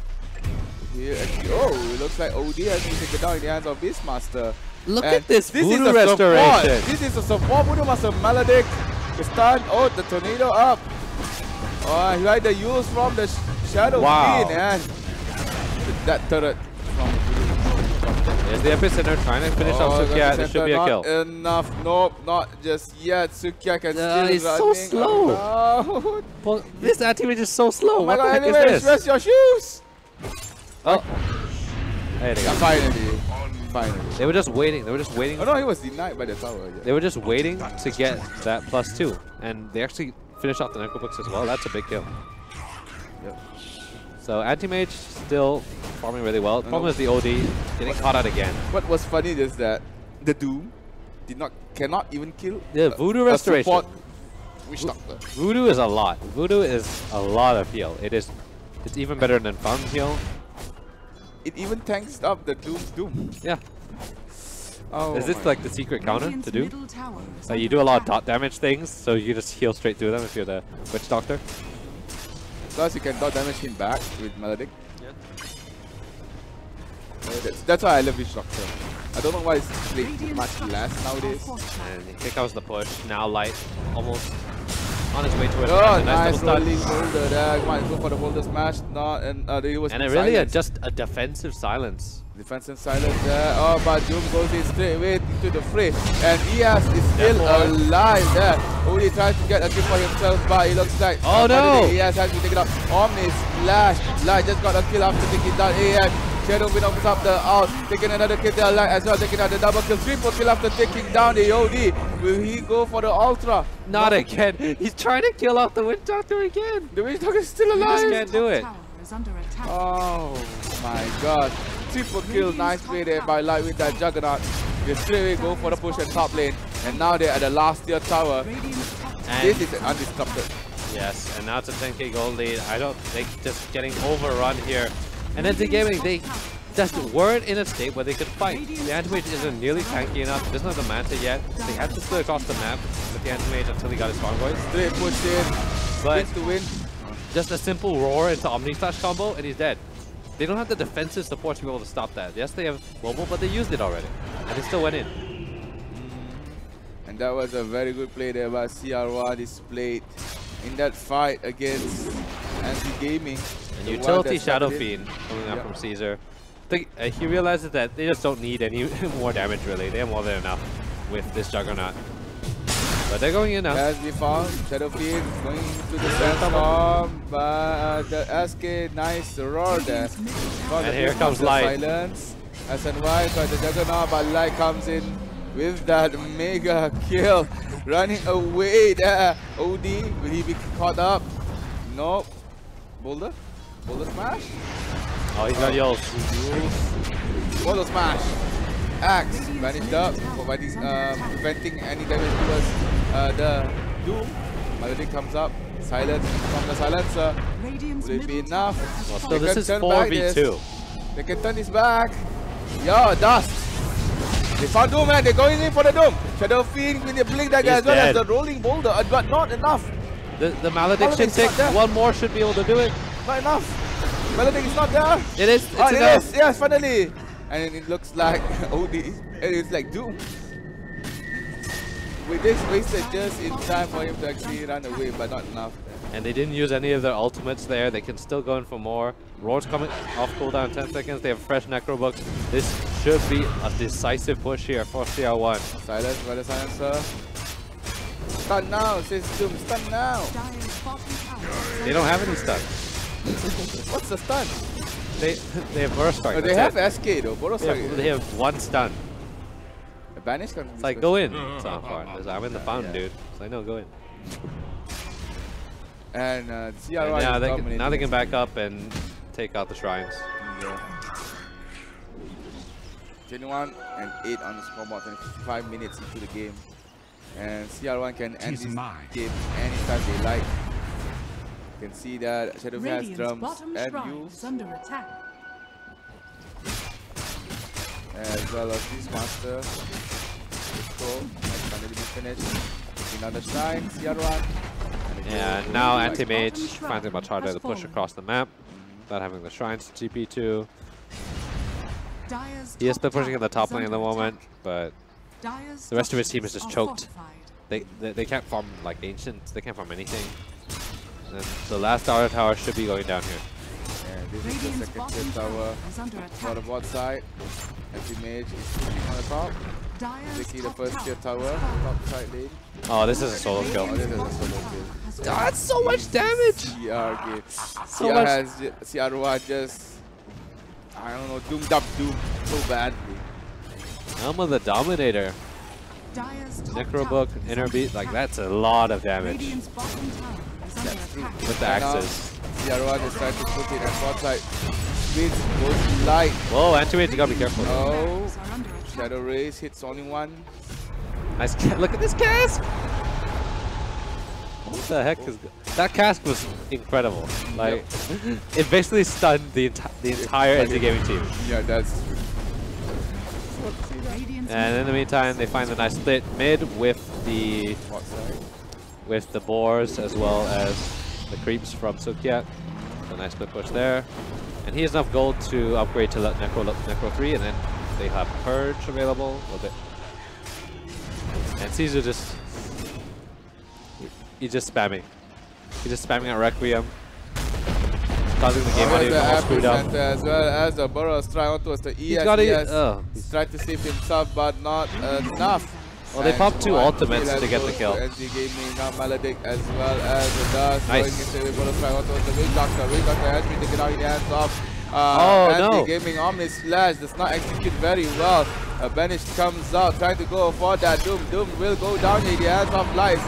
Here, oh, it looks like OD has been taken down in the hands of Beastmaster. Look and at this Voodoo is Restoration. This is a support. Voodoo Master Maledict. The stun. Oh, the tornado up. Oh, he like the use from the Shadow Fiend, and that turret from There's the Epicenter trying to finish off Sukiya. This should be a kill. Enough. Nope, not just yet. Sukiya can still he's so slow. Well, this anti-mage is so slow. Oh my what the God, heck is this? Rest your shoes. Oh. There they go. Finally. They were just waiting. They were just waiting. Oh no, he was denied by the tower. Yeah. They were just waiting to get that +2. And they actually finished off the Necro books as well. That's a big kill. Yep. So anti-mage still farming really well. The problem is the OD getting caught out again. What was funny is that the Doom cannot even kill the Voodoo Restoration. Witch Doctor. Voodoo is a lot. Voodoo is a lot of heal. It's even better than Fountain Heal. It even tanks up the Doom's Doom. Yeah. Oh, is this like the secret counter to do? You do a lot of dot damage things, so you just heal straight through them if you're the Witch Doctor. Plus you can dot damage him back with Maledict. Yeah. That's why I love Witch Doctor. I don't know why it's played much less nowadays. And here comes the push. Now Light almost on his way to it. Oh, A nice double stun. rolling boulder there. Might go for the boulder smash. Not, and it was And it really just a defensive silence. defensive silence there. Oh, but Doom goes in straight away into the fray. And Ias is still alive there. Only trying to get a kill for himself, but it looks like oh no! Ias has to take it up. Omni Slash. Light just got a kill after taking down AS. Shadow Wind opens up the out, taking another kill there, Light as well, taking out the double kill, triple kill after taking down the OD. Will he go for the Ultra? Not again. He's trying to kill off the Wind Doctor again. The Wind Doctor is still He alive. just can't do it. Oh my god. Triple kill, nice play there by Light with that Juggernaut. They straight away go for the push at top lane. And now they're at the last tier tower. And This is undisrupted. yes, and now it's a 10k gold lead. I don't think just getting overrun here. And then the gaming, they just weren't in a state where they could fight. The Anti-Mage isn't nearly tanky enough. He doesn't have the Manta yet. They had to split across the map with the Anti-Mage until he got his Strong Voice. Straight push in. But Wins to win. just a simple roar into Omni Slash combo and he's dead. They don't have the defensive support to be able to stop that. Yes, they have mobile, but they used it already. And they still went in. And that was a very good play there by CR1 displayed in that fight against Anti-Gaming. And utility Shadow Fiend coming up from Caesar. He realizes that they just don't need any more damage really. They have more than enough with this Juggernaut. But they're going in now. As we found, Shadow Fiend going to the Sandstorm, but the SK, nice roar there. And here comes Light. Silence. SNY by the Juggernaut, but Light comes in with that mega kill. Running away there. OD, will he be caught up? Nope. Boulder? Boulder smash? Oh, he's got Yulz. Boulder smash. Axe vanished up, preventing any damage towards the Doom. Melody comes up. Silence from the silencer. Will it be enough? Well, so this is 4v2. They can turn this back. Yo, Dust. They found Doom, man. They're going in for the Doom. Shadow Fiend with the blink dagger as well as the rolling boulder, but not enough. The Malediction tick, one more should be able to do it. Not enough. Malediction is not there. It is. It's it enough. is. Yes, finally. And it looks like OD. It's like Doom. We just wasted just in time for him to actually run away, but not enough. And they didn't use any of their ultimates there. They can still go in for more. Roar's coming off cooldown in 10 seconds. They have fresh Necro Books. This should be a decisive push here for CR1. Silence by the silencer. Stun now, says Doom. Stun now. They don't have any stun. What's the stun? They have Burst Strike. Oh, they have SK though. Boros They have one stun. A banish can It's like, go in. It's not far. I'm in the fountain, dude. So I know, go in. And CR1 And now they can back up and take out the shrines. Yeah. 21 and 8 on the scoreboard, 55 minutes into the game. And CR1 can end this game anytime they like. You can see that Shadow has drums and views, under attack. as well as this master. Let's go. That's finally been finished. Another shrine, CR1. Yeah, now Anti-Mage finding much harder to push across the map without having the shrines to GP2. He is still pushing in the top lane at the moment, but the rest of his team is just choked. They can't farm like ancients, they can't farm anything. And the last Dota tower should be going down here. And this is the second tier tower for the bot side. Anti-Mage is pushing on the top. Taking the first tier tower, top side lane. Oh, this is a solo kill. Oh, this is a solo kill. That's so much damage! CR game. So CR much. has CR1 just, I don't know, doomed up Doom so badly. Elma the Dominator. Necro Book, Inner Beat, like that's a lot of damage That's true. with the axes. CR1 is trying to put it at bot side. Speed goes light. Whoa, Anti-Mage, you gotta be careful. Oh, Shadow Rays hits only one. Nice look at this cast! What the heck is that cast was incredible. Like it basically stunned the entire anti-gaming team. Yeah, that's true. And in the meantime, they find a nice split mid with the Bot side. boars as well as the creeps from Sukyat. A nice split push there. And he has enough gold to upgrade to Necro 3, and then they have Purge available a little bit. And Caesar just He's just spamming. He's just spamming at Requiem. Causing the game to get all screwed up. As well as the Burrows try on towards the ES. He's got it. He's tried to save himself, but not enough. Well, they popped 2 ultimates to get the kill. NC Gaming now Melodic as well as the Dust. Nice. Burrows try on towards the Wing Doctor. Wing Doctor has been taken out in the hands of no. Gaming Omni Slash does not execute very well. Banish comes out trying to go for that Doom. Doom will go down in the hands of Life.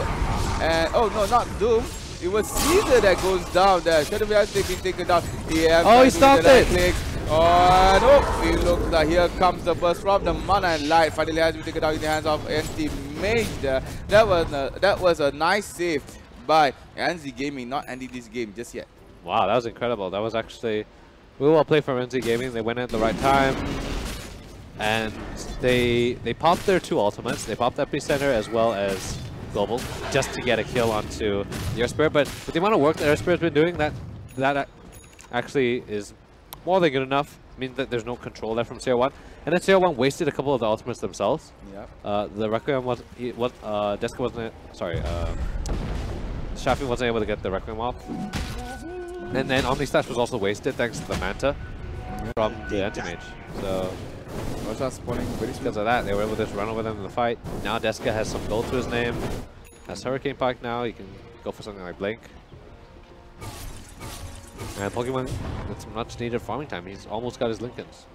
And oh no, not Doom. It was Caesar that goes down there. Shadow has been taken down. He stopped it. Oh no! It looks like here comes the burst from the Mana and Light. Finally has been taken out in the hands of NT Mage there. That was a nice save by NZ Gaming, not ending this game just yet. Wow, that was incredible. That was actually really well played from NZ Gaming. They went in at the right time. And they popped their 2 ultimates. They popped Epicenter as well as Global just to get a kill onto the Air Spirit. But with the amount of work that Air Spirit's been doing, that actually is more than good enough. I mean that there's no control there from CR1. And then CR1 wasted a couple of the ultimates themselves. Yep. The Requiem Deska wasn't, sorry, Shafi wasn't able to get the Requiem off. And then Omnislash was also wasted thanks to the Manta from the Anti-Mage. So Spawning because of that, they were able to just run over them in the fight. Now Deska has some gold to his name. Has Hurricane Pike now, he can go for something like Blink. And Pokemon with some much needed farming time. He's almost got his Lincolns.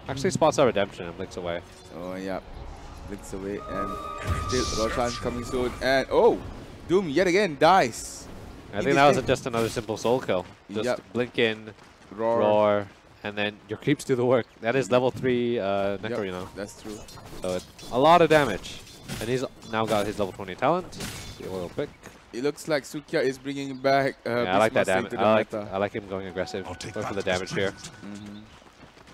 Actually spots our redemption and blinks away. Oh yeah, blinks away and still Roshan coming soon. And oh, Doom yet again dies. I think that was just another simple soul kill. Just blink in, roar, and then your creeps do the work. That is level 3 Necro, you know. That's true. So it's a lot of damage. And he's now got his level 20 talent. See a little pick. It looks like Sukia is bringing back. Yeah, I like that damage. I like him going aggressive. Going for the damage here.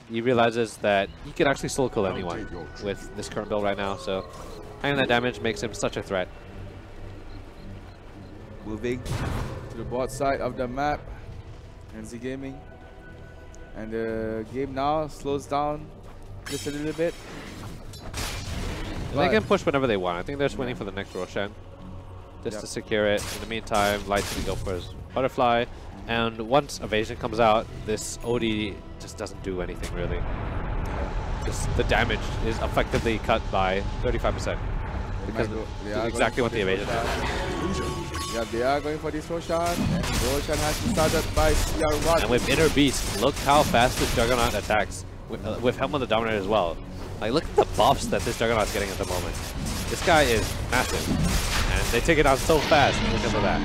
He realizes that he can actually soul kill anyone with this current build right now. So hanging that damage makes him such a threat. Moving to the bot side of the map. NZ Gaming. And the game now slows down just a little bit. They can push whenever they want. I think they're just waiting for the next Roshan. Just to secure it. In the meantime, Light's going to go for his Butterfly. And once Evasion comes out, this OD just doesn't do anything really. Just the damage is effectively cut by 35%. Because exactly what the Evasion did. Yeah, they are going for this Roshan. And Roshan has been started by CR1. And with Inner Beast, look how fast this Juggernaut attacks. With Helm of the Dominator as well. Like, look at the buffs that this Juggernaut's getting at the moment. This guy is massive. And they take it out so fast because of that.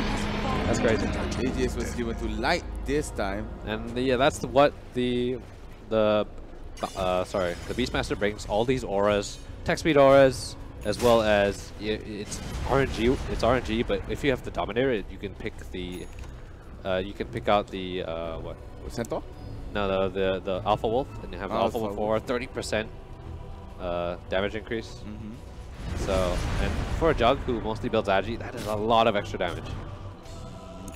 That's crazy. AGS was given to Light this time. And yeah, that's what the Beastmaster brings. All these auras, tech speed auras, as well as it's RNG. It's RNG, but if you have the Dominator, you can pick the out the what? Centaur? No, the Alpha Wolf, and you have the Alpha Wolf for 30% damage increase. So, and for a Jug who mostly builds Agi, that is a lot of extra damage.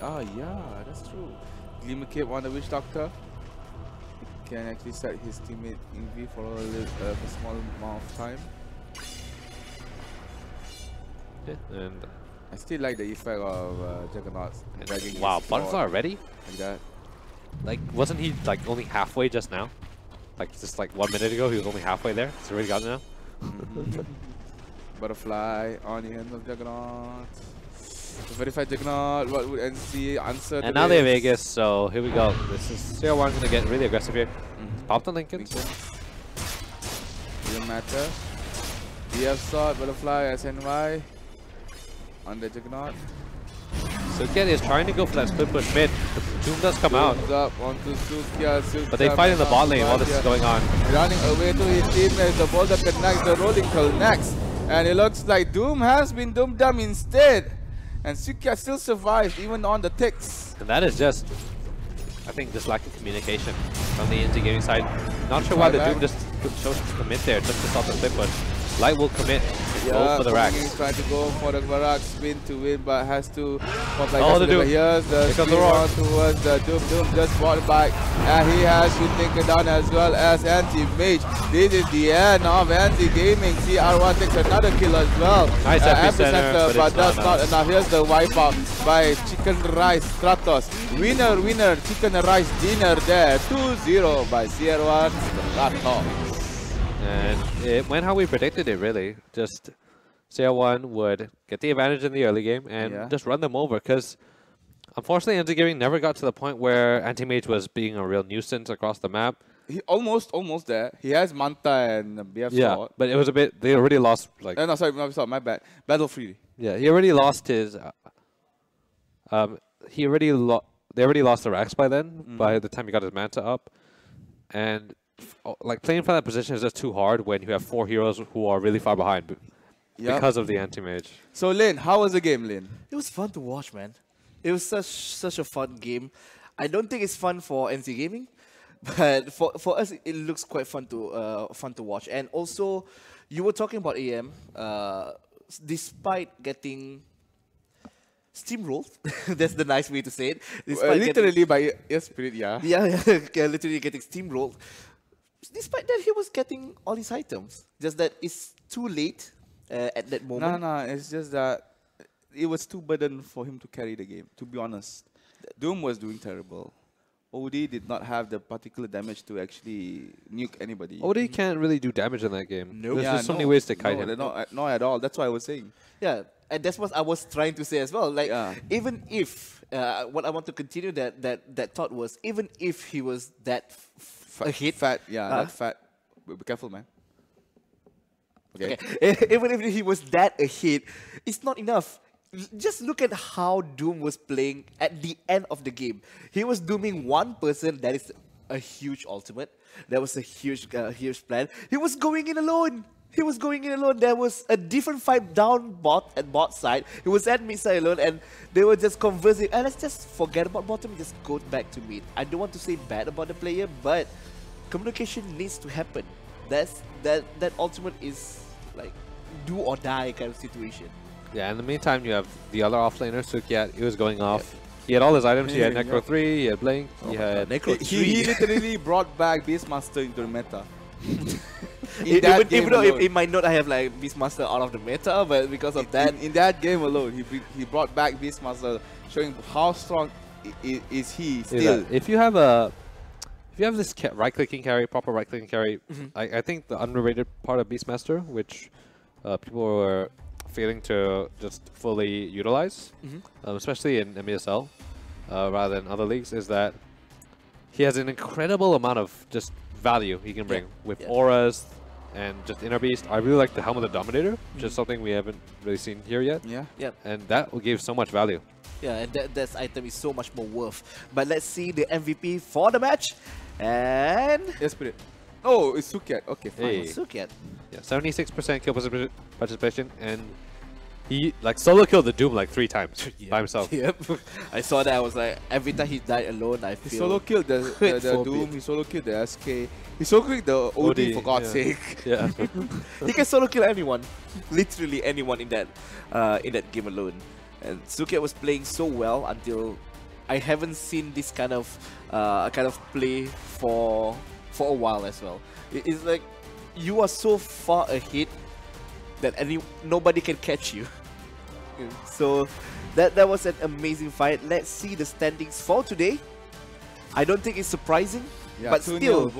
Ah, yeah, that's true. Glimmer Cape on the Witch Doctor. He can actually set his teammate EV for a small amount of time. Yeah, and I still like the effect of Juggernauts. Wow, Butterfly already? Like that. Like, wasn't he like only halfway just now? Like, just like 1 minute ago, he was only halfway there. He's already got it now. Butterfly on the end of Juggernaut. The verified Juggernaut, what would NC answer? And now they have Vegas, so here we go. This is CR1 going to get really aggressive here. Pop the Lincolns. Doesn't matter. DF Sword, Butterfly, SNY on the Juggernaut. Sukia is trying to go for that split push mid. The Doom does come out. Up onto Sukia, but they fight in the bot lane while this is going on. Running away to his teammates, the boulder connects, the rolling connects. And it looks like Doom has been doomed down instead. And Sukia still survives even on the ticks. And that is just, I think, just lack of communication from the NZ Gaming side. Not sure why the Doom just chose to commit there just to stop the split push. Light will commit. Go for the racks. He's trying to go for the Barak spin to win, but has to fall back. Oh, the Doom. Here's the Here comes the roar. towards the Doom. Doom just fought back, and he has been taken down as well as Anti-Mage. This is the end of Anti-Gaming. CR1 takes another kill as well. Nice epicenter, but that's not enough. Here's the wipeout by Chicken Rice Stratos. Winner, Chicken Rice dinner there. 2-0 by CR1 Stratos. And it went how we predicted it, really. Just CR1 would get the advantage in the early game and just run them over. Because unfortunately, Anti-Gaming never got to the point where Anti-Mage was being a real nuisance across the map. He almost there. He has Manta and BF sword. But it was a bit. They already lost. Like no, sorry, my bad. Battle free. yeah, he already lost his. They already lost the racks by then. By the time he got his Manta up, and like playing for that position is just too hard when you have 4 heroes who are really far behind because of the anti-mage. So Lin, how was the game, Lin? It was fun to watch, man. It was such a fun game. I don't think it's fun for NC Gaming, but for us it looks quite fun to watch. And also, you were talking about AM. Despite getting steamrolled, that's the nice way to say it. Literally by your spirit, yeah. Yeah, literally getting steamrolled. Despite that, he was getting all his items. Just that it's too late at that moment. No, it's just that it was too burden for him to carry the game, to be honest. Doom was doing terrible. OD did not have the particular damage to actually nuke anybody. OD can't really do damage in that game. Nope. There's so many ways to kite him. Not at all. That's what I was saying. Yeah, and that's what I was trying to say as well. Like, even if, what I want to continue that thought was, even if he was that fat, that fat. Be careful, man. Okay. Even if he was that a hit, it's not enough. Just look at how Doom was playing at the end of the game. He was dooming one person. That is a huge ultimate. That was a huge plan. He was going in alone. There was a different fight down at bot side. He was at mid side alone, and they were just conversing. And let's just forget about bottom and just go back to mid. I don't want to say bad about the player, but communication needs to happen. That ultimate is like do or die kind of situation. Yeah, in the meantime, you have the other offlaner, Sukyat. He was going off. He had all his items. He had Necro 3, he had Blink, he had... Necro 3. He literally brought back Beastmaster into the meta. Even though it might not have like Beastmaster out of the meta, but because of that... In that game alone, he brought back Beastmaster, showing how strong is he still. If you have this right-clicking carry, proper right-clicking carry, I think the underrated part of Beastmaster, which people were failing to just fully utilize, especially in MESL rather than other leagues, is that he has an incredible amount of just value he can bring with auras and just inner beast. I really like the Helm of the Dominator, which is something we haven't really seen here yet. And that will give so much value. Yeah, and that item is so much more worth. But let's see the MVP for the match. And... Yes, put it. Oh, it's Sukyat. Okay, fine. Hey. Sukyat. Yeah, 76% kill participation, and he like solo killed the Doom like 3 times by himself. Yep. I saw that. I was like, every time he died alone, I feel... He solo killed the Doom, he solo killed the SK, he solo killed the OD for God's sake. Yeah. He can solo kill anyone. Literally anyone in that game alone. And Sukyat was playing so well until I haven't seen this kind of play for a while as well. It's like you are so far ahead that nobody can catch you. So that was an amazing fight. Let's see the standings for today. I don't think it's surprising, but still,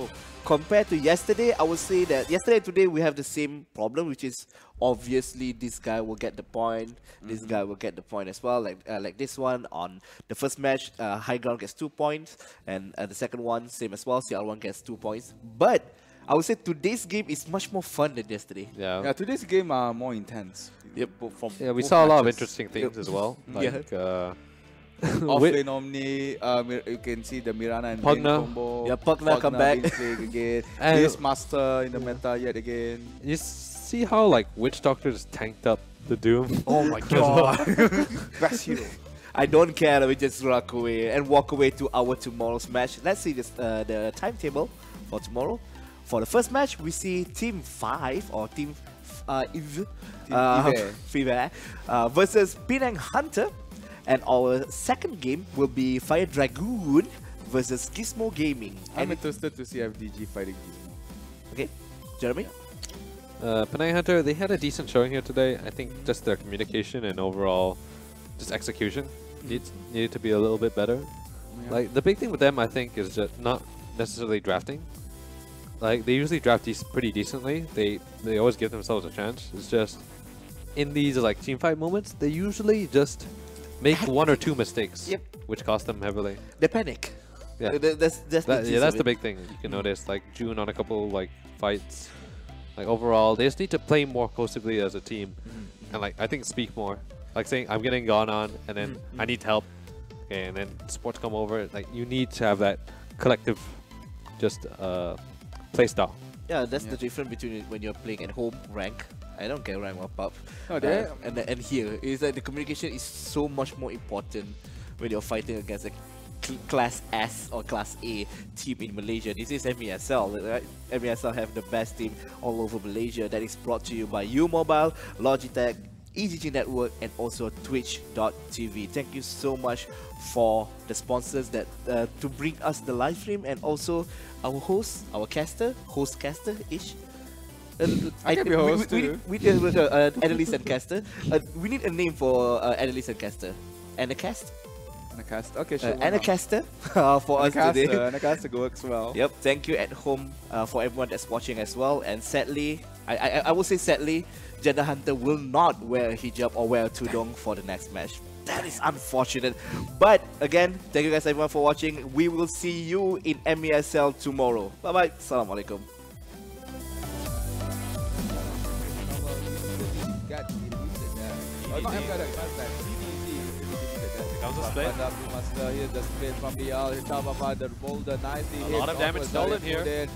compared to yesterday, I would say that yesterday and today we have the same problem, which is obviously this guy will get the point, this guy will get the point as well. Like this one on the first match, High Ground gets 2 points, and the second one same as well. CR1 gets 2 points, but I would say today's game is much more fun than yesterday. Yeah, today's game are more intense. Yep. We saw a lot of interesting things as well. Like Offlane Omni, you can see the Mirana and Pugna. combo. Yeah, Pugna come back again. And Beastmaster in the meta yet again. You see how like Witch Doctor just tanked up the Doom? Oh my god. Best hero. I don't care, we just walk away to our tomorrow's match. Let's see the timetable for tomorrow. For the first match, we see Team 5 or Team Fever versus Penang Hunter. And our second game will be Fire Dragoon versus Gizmo Gaming. I'm interested to see FDG fighting Gizmo. Okay, Jeremy? Penang Hunter, they had a decent showing here today. I think just their communication and overall just execution needed to be a little bit better. Yeah. Like the big thing with them, I think, is just not necessarily drafting. Like they usually draft pretty decently. They always give themselves a chance. It's just in these like team fight moments, they usually just make one or two mistakes, which cost them heavily. They panic. Yeah, that's the big thing you can notice. Like June on a couple like fights. Like overall, they just need to play more cohesively as a team, and like I think speak more. Like saying I'm getting gone on, and then I need help, okay, and then sports come over. Like you need to have that collective, just play style. Yeah, that's the difference between when you're playing at home rank. I don't get rank or pub. Oh, and here is that the communication is so much more important when you're fighting against a Class S or Class A team in Malaysia. This is MESL, right? MESL have the best team all over Malaysia. That is brought to you by U-Mobile, Logitech, EGG Network, and also Twitch.tv. Thank you so much for the sponsors that to bring us the live stream, and also our host, our host-caster-ish. I can be host too. We analyst and caster. We need a name for analyst and caster. Anacast? Anacast. Okay, sure. Anacaster for us today. Anacaster works well. Yep. Thank you at home for everyone that's watching as well. And sadly, I will say sadly, Jedi Hunter will not wear a hijab or wear a tudong for the next match. That is unfortunate. But again, thank you guys everyone for watching. We will see you in MESL tomorrow. Bye bye. Assalamualaikum. Here's the split from the L. Chawbaba, the boulder nicely. A lot of damage stolen here.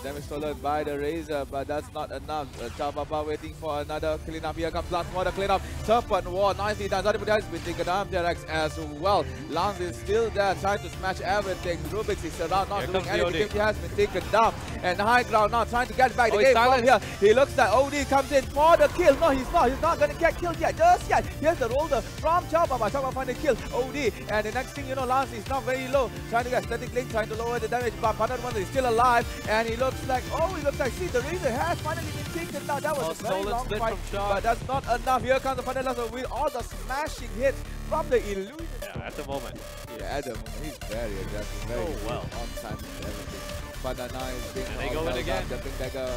Damage stolen by the Razor, but that's not enough. Chawbaba waiting for another cleanup. Here comes Lance for the cleanup. Serpent War nicely done. Everybody has been taken down. T-Rex as well. Lance is still there trying to smash everything. Rubix is around, not doing anything. He has been taken down. And high ground now trying to get back the game from here. He looks like OD comes in for the kill. No, he's not. He's not going to get killed yet. Just yet. Here's the roller from Chawbaba. Chawbaba finally killed OD. And the next thing you know, Lance is not very low. Trying to get static link, trying to lower the damage. But Panad One is still alive. And he looks like, see, the Razor has finally been taken down. That was a very long fight, but that's not enough. Here comes the Panad with all the smashing hits from the Illusion. Yeah, at the moment. Yeah, at the moment, he's very aggressive, very well on time with everything. Banana is being they go in again. Jumping dagger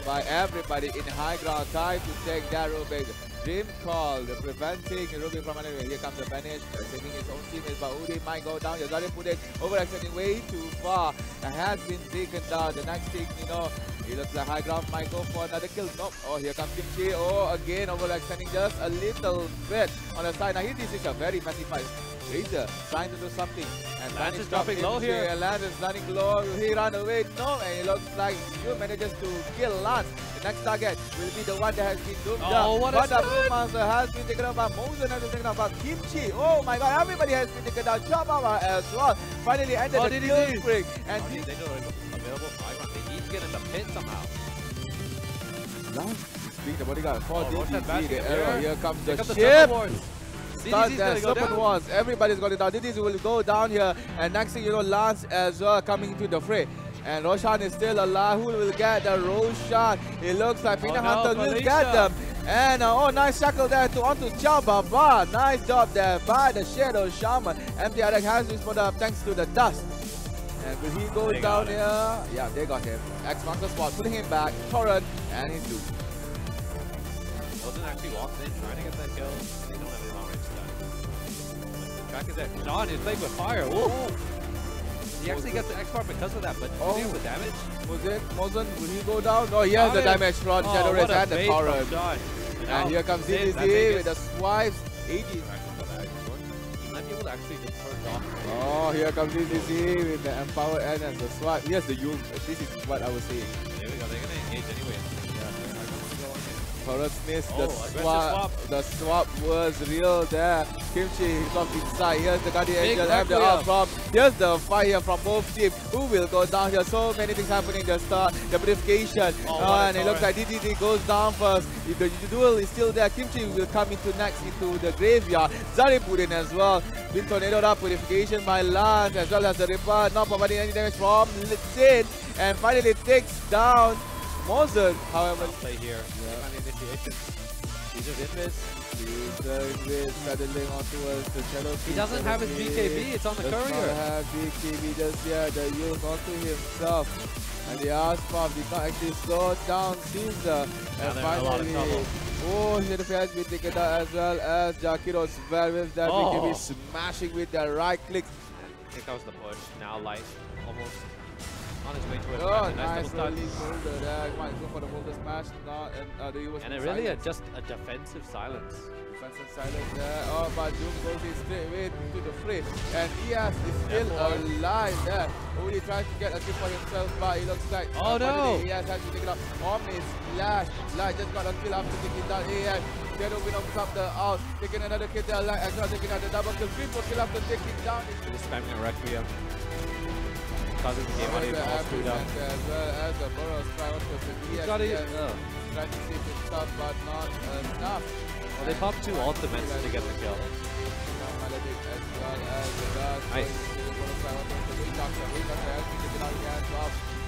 by everybody in high ground, trying to take that Rubik. Dream call, preventing Rubik from anywhere. Here comes the banish, saving his own teammates, but Udi might go down. Yazari put it overextending way too far. And has been taken down. The next thing, you know, he looks like high ground might go for another kill. Nope. Oh, here comes Kimchi. Oh, again overextending just a little bit on the side. Now, this is a very messy fight. Razor trying to do something. And Lance is dropping low here. And Lance is running low. He ran away. No, and it looks like you manages to kill Lance. The next target will be the one that has been doomed Oh, what a Blue Monster has been taken out by Mosen, has been taken out by Kimchi. Oh my god, everybody has been taken down. Chawbaba as well. Finally ended the kill streak. And they know available 500. They need to get in the pit somehow. Lance being the bodyguard for DDZ. The here. arrow. Here comes the Serpent ship. Wars. Start DDZ there, is gonna go Serpent down. Wars. Everybody's going down. DDZ will go down here. And next thing you know, Lance as well coming into the fray. And Roshan is still alive. Who will get the Roshan? It looks like Pina Hunter will get them. And oh, nice shackle there onto Chawbaba. Nice job there by the Shadow Shaman. MTRX has this put up thanks to the dust. And will he go down here? Yeah, they got him. X marks the spot, putting him back. Torrent, and he's doomed. Wilson actually walks in trying to get that kill. They don't have any long range stuff. The track is there. John is playing with fire. Whoa. He actually gets the X-Bar because of that, but do you have the damage? Mosen, will he go down? No, he has the damage from Shadow Race and the Torrent. And here comes DDZ with the swipes. 80. He might be able to actually get turned off. Oh, here comes DDZ with the Empower N and the swipe. He has the Yul. This is what I was saying. There we go. They're going to engage anyway. Horus missed Oh, the swap was real there. Kimchi from inside. Here's the Guardian Big Angel and the Requiem. outcome. Here's the fire from both teams. Who will go down here? So many things happening. The start, the purification. And it looks like DDD goes down first. If the duel is still there, Kimchi will come into next into the graveyard. Zari put in as well. Been tornadoed up. Purification by Lance as well as the Ripper. Not providing any damage from Sin. And finally it takes down Mozart. However, Play here. Yeah. Initiation. He's just invis. He's settling on towards the Shadow. He doesn't have his BKB. It's on the Does courier. not have BKB just yet. The use onto himself. And the Arspov did not actually slow down Caesar. And finally, oh, Shadow has been taken out as well as Jakiro's well with that BKB smashing with the right click. I think that was the push. Now Light almost on his way towards Oh, nice double early touch. shoulder there. He might go for the boulder smash. Not, And it really just a defensive silence. Defensive silence there. Oh, but Doom goes in straight away to the fray. And Ias is still alive there. Only trying to get a kill for himself, but it looks like Ias has to take it up. Omni Slash. Light just got a kill after taking down Ias. Shadow Wind opens up the out. Taking another kill there. Light as well, taking out the double kill. 3-4 kill after taking down. Just spamming a Requiem. Causing the game on even all screwed up. As well as the Burrows try to He's got it. trying to save himself, but not enough. Well, they popped 2 ultimates to get the kill. Nice.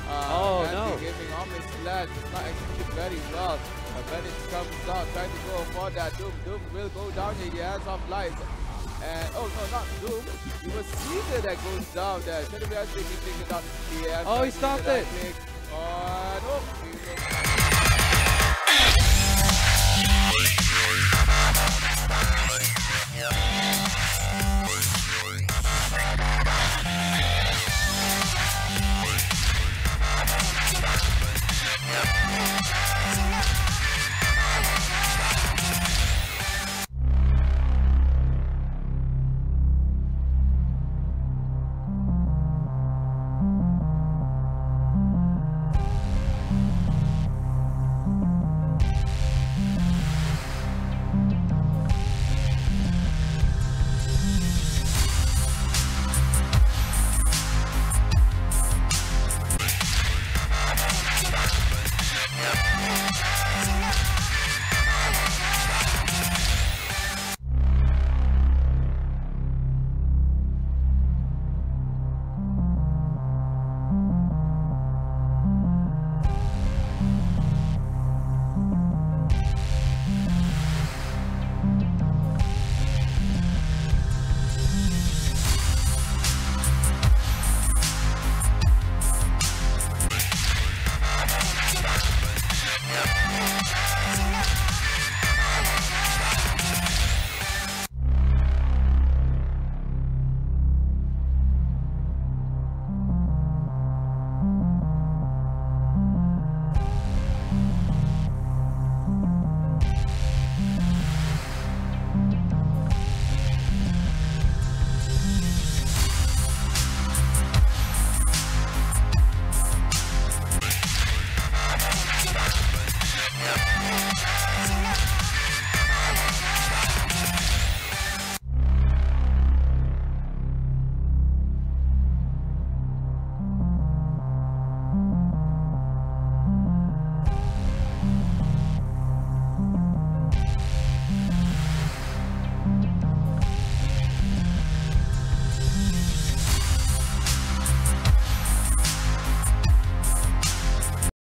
Oh no! Giving on his flag, it's not executed very well. When it comes out, trying to go for that Doom. Doom will go down in the hands of Light. And oh no, not Doom. It was Caesar that goes down there. Should have actually been taken down. Oh, he stopped it. No.